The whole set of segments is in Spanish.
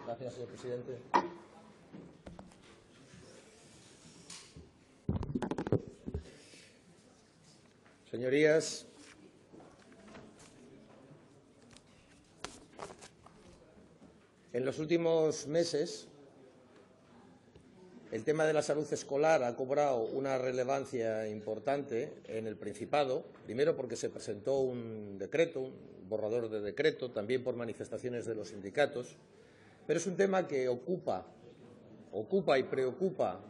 Gracias, señor presidente. Señorías, en los últimos meses el tema de la salud escolar ha cobrado una relevancia importante en el Principado, primero porque se presentó un decreto, un borrador de decreto, también por manifestaciones de los sindicatos, pero es un tema que ocupa y preocupa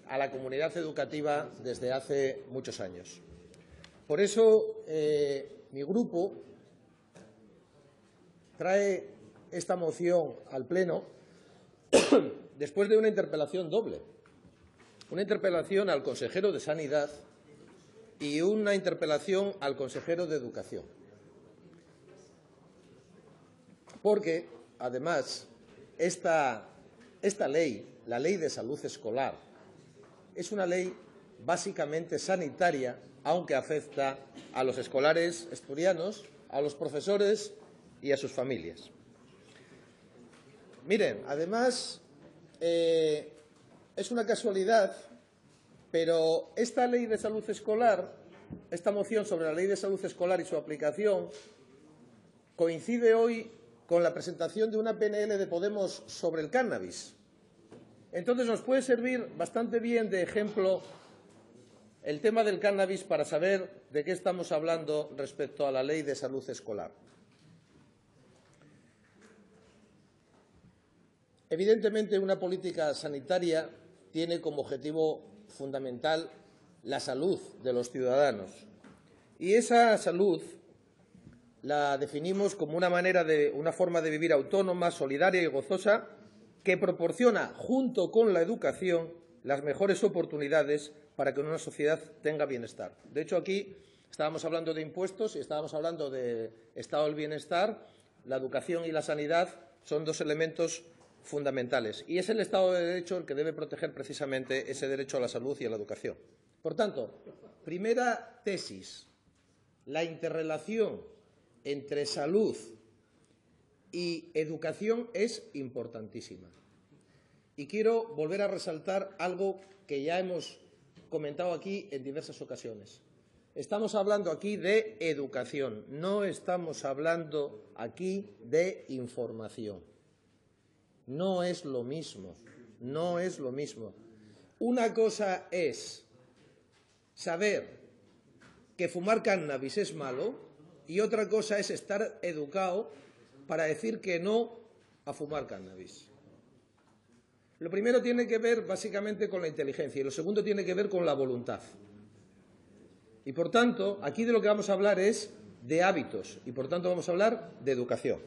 a la comunidad educativa desde hace muchos años. Por eso, mi grupo trae esta moción al Pleno después de una interpelación doble, una interpelación al consejero de Sanidad y una interpelación al consejero de Educación. Porque, además, esta ley, la Ley de Salud Escolar, es una ley básicamente sanitaria, aunque afecta a los escolares asturianos, a los profesores y a sus familias. Miren, además, es una casualidad, pero esta Ley de Salud Escolar, esta moción sobre la Ley de Salud Escolar y su aplicación, coincide hoy con la presentación de una PNL de Podemos sobre el cannabis. Entonces, nos puede servir bastante bien de ejemplo el tema del cannabis para saber de qué estamos hablando respecto a la Ley de Salud Escolar. Evidentemente, una política sanitaria tiene como objetivo fundamental la salud de los ciudadanos. Y esa salud la definimos como una forma de vivir autónoma, solidaria y gozosa que proporciona, junto con la educación, las mejores oportunidades para que una sociedad tenga bienestar. De hecho, aquí estábamos hablando de impuestos y estábamos hablando de estado del bienestar. La educación y la sanidad son dos elementos fundamentales. Y es el Estado de Derecho el que debe proteger precisamente ese derecho a la salud y a la educación. Por tanto, primera tesis, la interrelación entre salud y educación es importantísima. Y quiero volver a resaltar algo que ya hemos comentado aquí en diversas ocasiones. Estamos hablando aquí de educación, no estamos hablando aquí de información. No es lo mismo, no es lo mismo. Una cosa es saber que fumar cannabis es malo y otra cosa es estar educado para decir que no a fumar cannabis. Lo primero tiene que ver básicamente con la inteligencia y lo segundo tiene que ver con la voluntad. Y por tanto, aquí de lo que vamos a hablar es de hábitos y por tanto vamos a hablar de educación.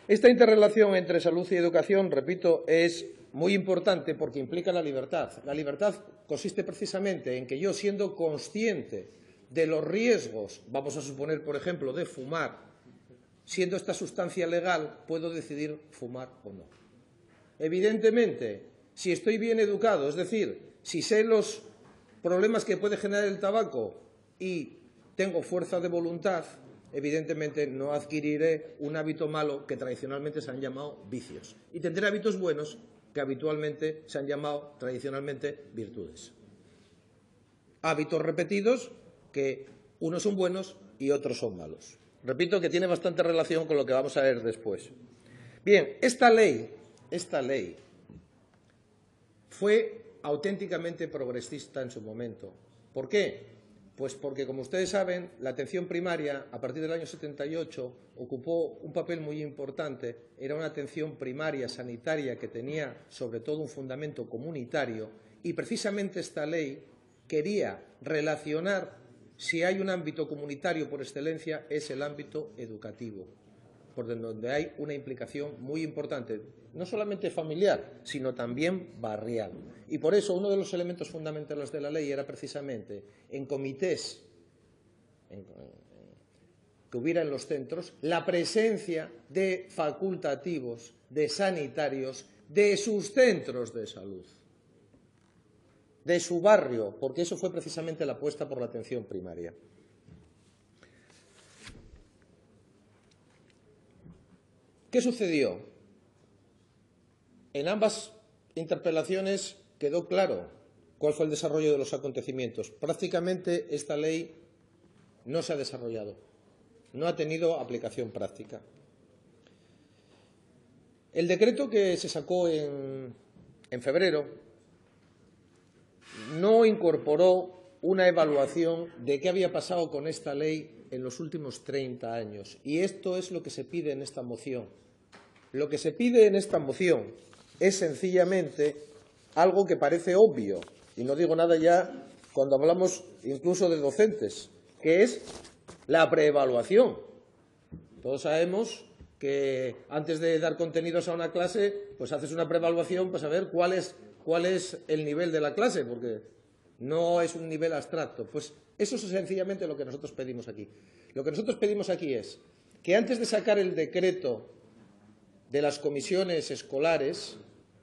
Esta interrelación entre salud y educación, repito, es muy importante porque implica la libertad. La libertad consiste precisamente en que yo, siendo consciente de los riesgos, vamos a suponer, por ejemplo, de fumar, siendo esta sustancia legal, puedo decidir fumar o no. Evidentemente, si estoy bien educado, es decir, si sé los problemas que puede generar el tabaco y tengo fuerza de voluntad, evidentemente no adquiriré un hábito malo que tradicionalmente se han llamado vicios. Y tendré hábitos buenos que habitualmente se han llamado tradicionalmente virtudes. Hábitos repetidos que unos son buenos y otros son malos. Repito que tiene bastante relación con lo que vamos a ver después. Bien, esta ley fue auténticamente progresista en su momento. ¿Por qué? Pues porque, como ustedes saben, la atención primaria, a partir del año 78, ocupó un papel muy importante. Era una atención primaria sanitaria que tenía, sobre todo, un fundamento comunitario y, precisamente, esta ley quería relacionar, si hay un ámbito comunitario por excelencia, es el ámbito educativo, por donde hay una implicación muy importante, no solamente familiar, sino también barrial. Y por eso uno de los elementos fundamentales de la ley era precisamente en comités que hubiera en los centros la presencia de facultativos, de sanitarios, de sus centros de salud, de su barrio, porque eso fue precisamente la apuesta por la atención primaria. ¿Qué sucedió? En ambas interpelaciones quedó claro cuál fue el desarrollo de los acontecimientos. Prácticamente esta ley no se ha desarrollado, no ha tenido aplicación práctica. El decreto que se sacó en febrero no incorporó una evaluación de qué había pasado con esta ley en los últimos 30 años. Y esto es lo que se pide en esta moción. Lo que se pide en esta moción es sencillamente algo que parece obvio, y no digo nada ya cuando hablamos incluso de docentes, que es la preevaluación. Todos sabemos que antes de dar contenidos a una clase, pues haces una preevaluación para saber cuál es el nivel de la clase, porque no es un nivel abstracto. Pues eso es sencillamente lo que nosotros pedimos aquí. Lo que nosotros pedimos aquí es que antes de sacar el decreto de las comisiones escolares,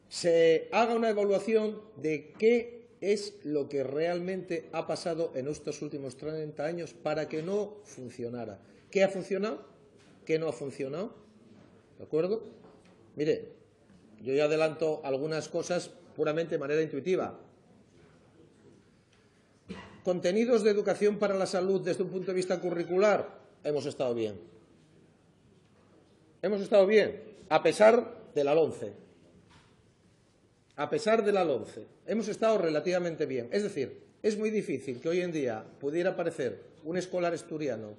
se haga una evaluación de qué es lo que realmente ha pasado en estos últimos 30 años para que no funcionara. ¿Qué ha funcionado? ¿Qué no ha funcionado? ¿De acuerdo? Mire, yo ya adelanto algunas cosas puramente de manera intuitiva. Contenidos de educación para la salud desde un punto de vista curricular, hemos estado bien. Hemos estado bien, a pesar de la LOMCE. A pesar de la LOMCE, hemos estado relativamente bien. Es decir, es muy difícil que hoy en día pudiera aparecer un escolar asturiano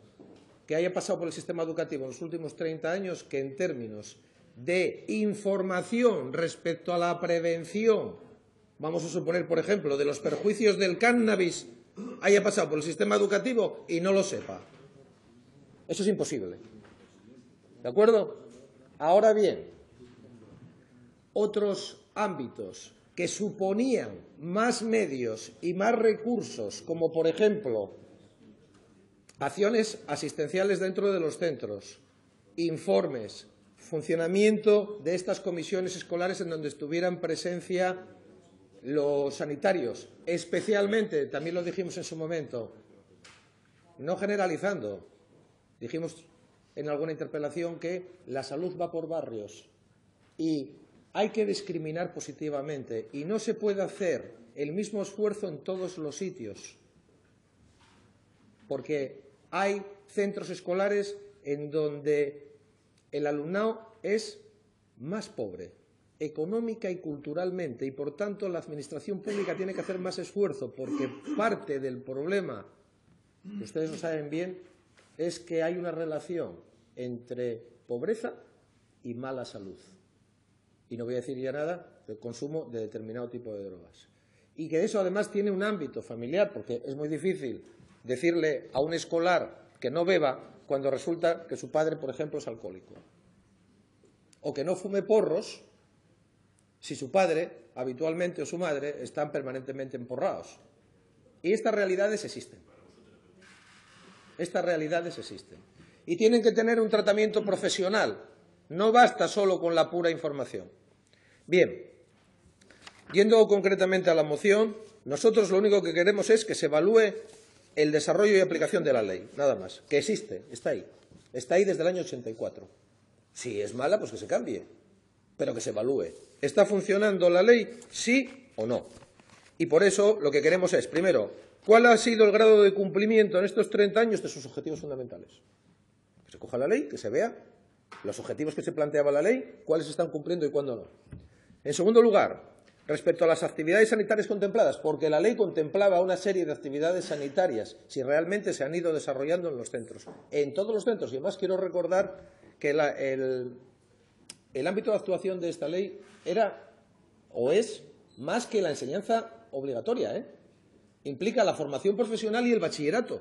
que haya pasado por el sistema educativo en los últimos 30 años que en términos de información respecto a la prevención, vamos a suponer, por ejemplo, de los perjuicios del cannabis, haya pasado por el sistema educativo y no lo sepa. Eso es imposible. ¿De acuerdo? Ahora bien, otros ámbitos que suponían más medios y más recursos, como por ejemplo acciones asistenciales dentro de los centros, informes, funcionamiento de estas comisiones escolares en donde estuvieran presencia los sanitarios, especialmente, también lo dijimos en su momento, no generalizando, dijimos en alguna interpelación que la salud va por barrios y hay que discriminar positivamente y no se puede hacer el mismo esfuerzo en todos los sitios, porque hay centros escolares en donde el alumnado es más pobre, económica y culturalmente, y por tanto la administración pública tiene que hacer más esfuerzo, porque parte del problema, que ustedes lo saben bien, es que hay una relación entre pobreza y mala salud. Y no voy a decir ya nada del consumo de determinado tipo de drogas. Y que eso además tiene un ámbito familiar, porque es muy difícil decirle a un escolar que no beba cuando resulta que su padre, por ejemplo, es alcohólico. O que no fume porros si su padre, habitualmente, o su madre, están permanentemente emporrados. Y estas realidades existen. Estas realidades existen. Y tienen que tener un tratamiento profesional. No basta solo con la pura información. Bien, yendo concretamente a la moción, nosotros lo único que queremos es que se evalúe el desarrollo y aplicación de la ley, nada más. Que existe, está ahí. Está ahí desde el año 84. Si es mala, pues que se cambie, pero que se evalúe. ¿Está funcionando la ley? ¿Sí o no? Y por eso lo que queremos es, primero, ¿cuál ha sido el grado de cumplimiento en estos 30 años de sus objetivos fundamentales? Que se coja la ley, que se vea los objetivos que se planteaba la ley, cuáles se están cumpliendo y cuándo no. En segundo lugar, respecto a las actividades sanitarias contempladas, porque la ley contemplaba una serie de actividades sanitarias, si realmente se han ido desarrollando en los centros, en todos los centros. Y además quiero recordar que el ámbito de actuación de esta ley era o es más que la enseñanza obligatoria, implica la formación profesional y el bachillerato.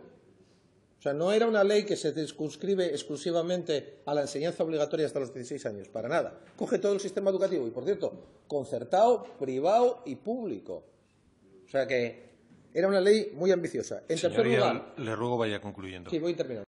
O sea, no era una ley que se circunscribe exclusivamente a la enseñanza obligatoria hasta los 16 años, para nada. Coge todo el sistema educativo y, por cierto, concertado, privado y público. O sea que era una ley muy ambiciosa. En tercer lugar, le ruego vaya concluyendo. Sí, voy terminando.